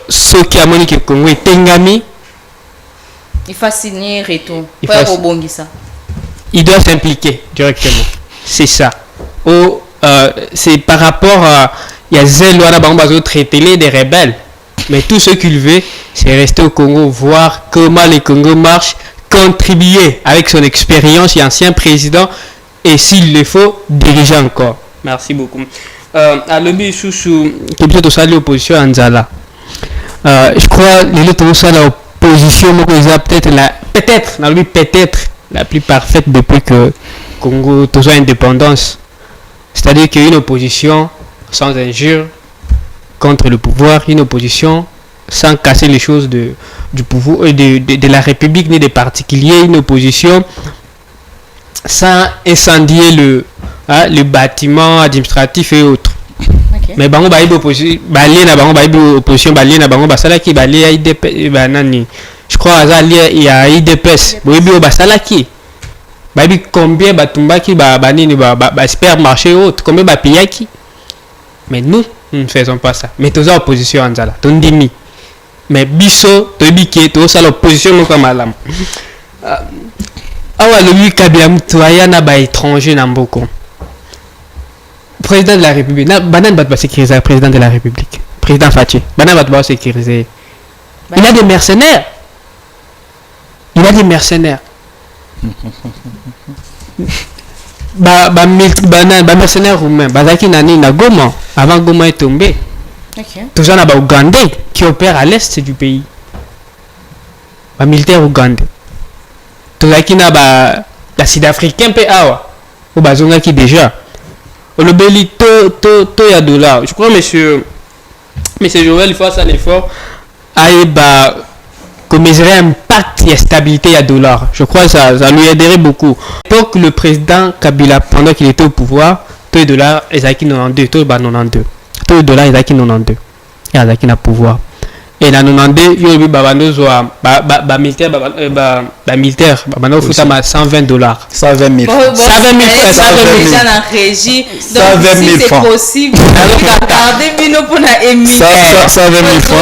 Ce qui a montré que le Congo est tengami.
Il faut signer retour.
Il doit s'impliquer directement. C'est ça. C'est par rapport à... Il y a Zelouana Bambazo traité des rebelles. Mais tout ce qu'il veut, c'est rester au Congo, voir comment le Congo marche, contribuer avec son expérience et ancien président, et s'il le faut, diriger encore. Merci beaucoup. À l'objet sous l'opposition à Nzala. Je crois que l'opposition peut-être la plus parfaite depuis que Congo a indépendance. C'est-à-dire qu'il y a une opposition sans injure contre le pouvoir, une opposition sans casser les choses du pouvoir, de la République ni des particuliers, une opposition sans incendier le bâtiment administratif et autres.
Okay.
Mais bango ba opposition balé na bango ba opposition balé na bango basalaki balé IDP banani. Je crois il y a IDPS. Boyebi o basalaki. Babi combien batumbaki banini supermarché autre combien payaki. Mais nous ne faisons pas ça. Mais tous opposition anzala. Tondimi. Mais biso tobiki to ça l'opposition comme malam. Awa le Kabila mutwaya na ba étranger na mboko. Président de la République. Banane bat sécuriser président de la République. Président Fachi. Banane bat sécuriser. Il a des mercenaires. Il a des mercenaires. Mercenaires roumains. Bazaki nani na Goma. Avant Goma est tombé. Tout ça na ba Ougandais qui opèrent à l'est du pays. Militaire ougandais. Tout ça qui na ba la Sud-Africain pe awa. Ou bazonga qui déjà. Le belli to ya dollar. Je crois monsieur Joël il faut ça l'effort. Aïe ba mesurer impact et stabilité à dollar. Je crois que ça lui aiderait beaucoup. Pour que le président Kabila, pendant qu'il était au pouvoir, tout le dollar est acquis 92, tout le 92. Tout le dollar est acquis 92. Et acquis le pouvoir. Et dans 92, il y a eu militaire, maintenant il faut 120 dollars.
120 000 francs.
120 000 francs.
120 000 francs.
C'est possible. Regardez bien pour la émission.
120 000 francs.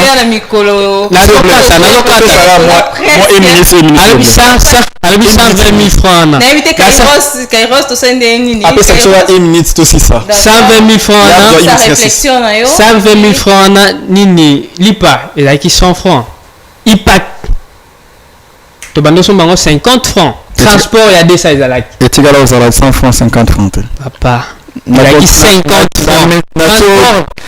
Alabi 120 000 francs.
Na évité Kairos to send une
après ça sera 1 minute aussi ça.
120 000 francs.
Ça réflexion na yo.
120 000 francs na nini lipa et là qui 100 francs. IPAC. To bando son bango 50 francs. Transport il y a des ça ezalaki.
Et tu gars aux 100 francs 50 francs.
Papa. Il y a qui 50 francs.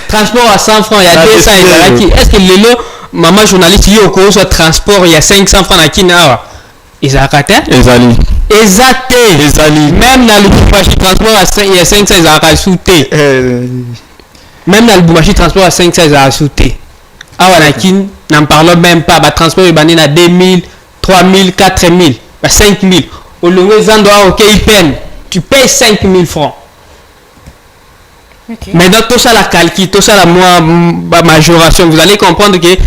Transport à 100 francs il y a des ça ezalaki. Est-ce que le maman journaliste yo ko so transport il y a 500 francs na kinawa. Ezakate
ezali
même dans le Boumachi transport à 5 il y a 500 ezaka souté même dans le Boumachi transport à 500 ezaka souté awa nakin n'en parlons même pas ba transport ebani na 2000 3000 4000 ba 5000 au longue zando OK peine tu payes 5000 francs. Okay. Maintenant tout ça la calcul tout ça la majoration vous allez comprendre que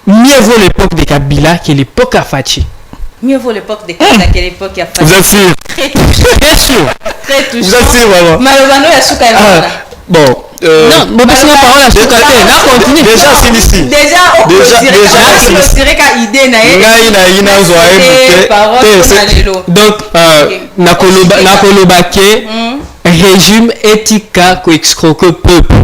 mieux vaut l'époque de Kabila que l'époque à Fachi.
Mieux vaut l'époque de Kabila que l'époque à Fachi.
Vous êtes sûr?
Très sûr. Très touchant.
Vous êtes sûr vraiment?
Malheureusement il y a Souka.
Bon.
Non, mais parce que la parole à Souka. Là continue.
Déjà c'est ici.
Déjà c'est vrai qu'à idée na
donc nakoloba ke régime éthique ko escroquer peuple.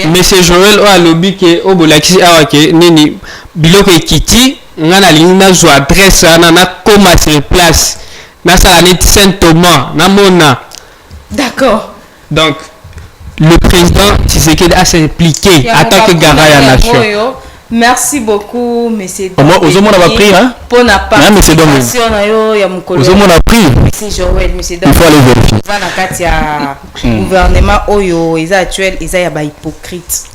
Mais c'est Joël o alobi ke obolaki awa ke nini biloko ekiti ngana linga zo adresse na koma sur place na sala net Saint Thomas na mona.
D'accord.
Donc le président Tshisekedi a s'impliqué en tant que garant à la nation.
Merci beaucoup monsieur.
Moi aux hommes on a pris hein.
Pour na participation na yo ya mukolo.
Aux hommes on a pris.
Monsieur Joël monsieur.
Il faut aller vérifier.
Va na kati ya gouvernement oyo isa actuel isa ya ba hypocrite.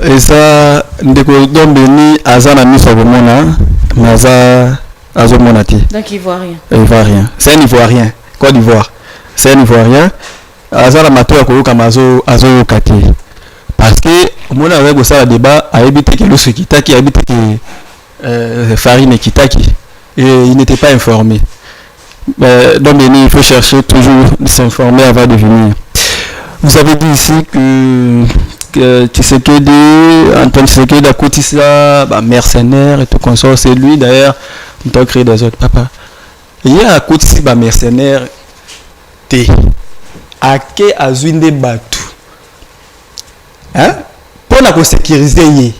Eza ndeko dombeni azana miso bomona maza azomona ti.
Donc ivoirien.
Ivoirien. C'est un ivoirien. Côte d'Ivoire. C'est un ivoirien. Azana mato ya koyoka mazo kati. Parce que mon avec au ça débat a évité que le kitaki a évité que farine kitaki et il n'était pas informé. Donc il faut chercher toujours de s'informer avant de venir. Vous avez dit ici que Tshisekedi, Antoine Tshisekedi a cotisé mercenaire et tout consort. C'est lui d'ailleurs qui a créé des autres papa. Il y a cotisé mercenaire T. Ake azwinde batu. Hein? Pour la sécuriser.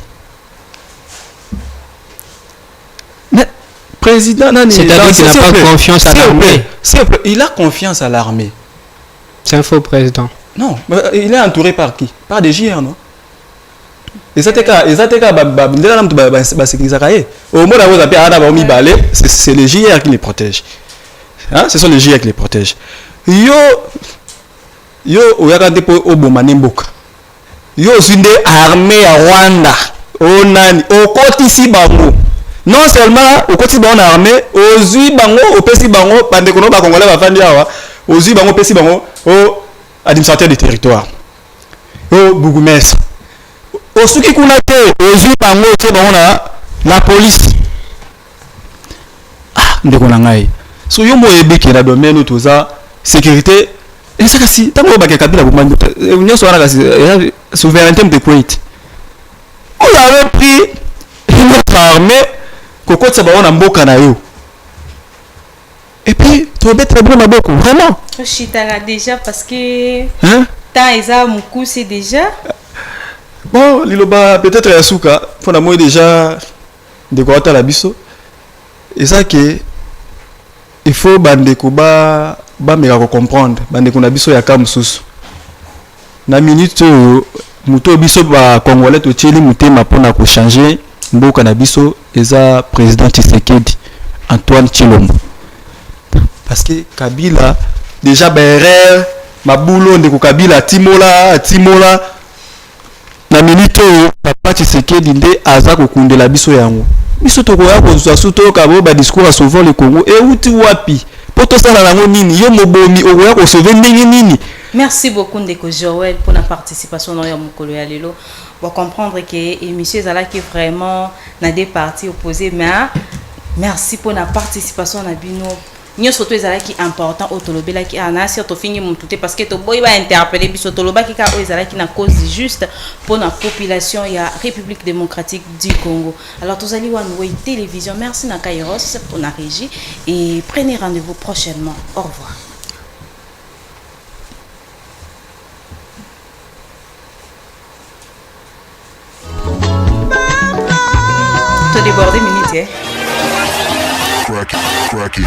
Président,
c'est-à-dire qu'il n'a pas confiance à l'armée.
Il a confiance à l'armée.
C'est un faux président.
Non, il est entouré par qui? Par des JR, non? C'est les JR qui les protègent. Hein? Ce sont les JR qui les protègent. Yo, oyakande po obomane mboka. Yo zinde armée ya Rwanda. Onani, okotisi bango. Non seulement okotisi bango na armée, ozui bango, opesi bango bande kono ba congolais ba fandi awa. Ozui bango opesi bango au administrateur du territoire. au bourgmestre. Au ce qui kuna te, aux yeux par moi, on a la police. Ah, ndeko na ngai. So yo mo ebiki na domaine où tout ça sécurité. Et ça kasi, tant que baka kabila bomani, on so na kasi souveraineté de Kuwait. On avait pris notre armée kokotsa ba on mboka na yo. Et puis, tu vas très bon beaucoup, vraiment.
Je suis déjà parce que tant Eza Moukou c'est déjà.
Bon, Liloba peut-être Yasuka, pour moi déjà de quoi la biso. Et ça que il faut bandeko ba me comprendre, bandeko na biso ya kamsusu. Na minute muto biso ba congolais to tieli mutema pona ko changer mboka na biso eza président Tshisekedi Antoine Tshilombo. Parce que Kabila déjà berre mabulo ndeko Kabila timola na minute papa Tshisekedi nde aza kokundela biso yango biso tokoya kozwa suto kabo ba discours à sauver le Congo et uti wapi poto sala nango nini yo mobomi okoya ko sauver ndenge nini.
Merci beaucoup ndeko Joël pour la participation dans mokolo ya lelo. Pour comprendre que monsieur Zala qui vraiment na des partis opposés mais merci pour la participation na bino. Nous surtout ezala qui important au tolobela qui ana si to fini mon tout parce que to boy va interpeller biso toloba qui ka ezala qui na cause juste pour la population ya République démocratique du Congo. Alors tous allez voir nous télévision. Merci na Kairos pour la régie et prenez rendez-vous prochainement. Au revoir. Tout débordé minute.
Cracky.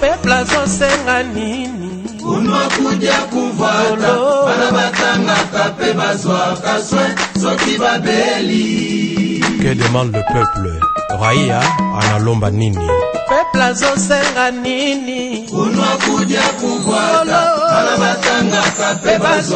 Peuple azosenga nini?
Unakuja kuvata bana batanga kape bazwa kaswe soki babeli.
Que demande le peuple? Raia analomba nini?
Peuple azosenga nini?
Unakuja kuvata bana batanga kape bazwa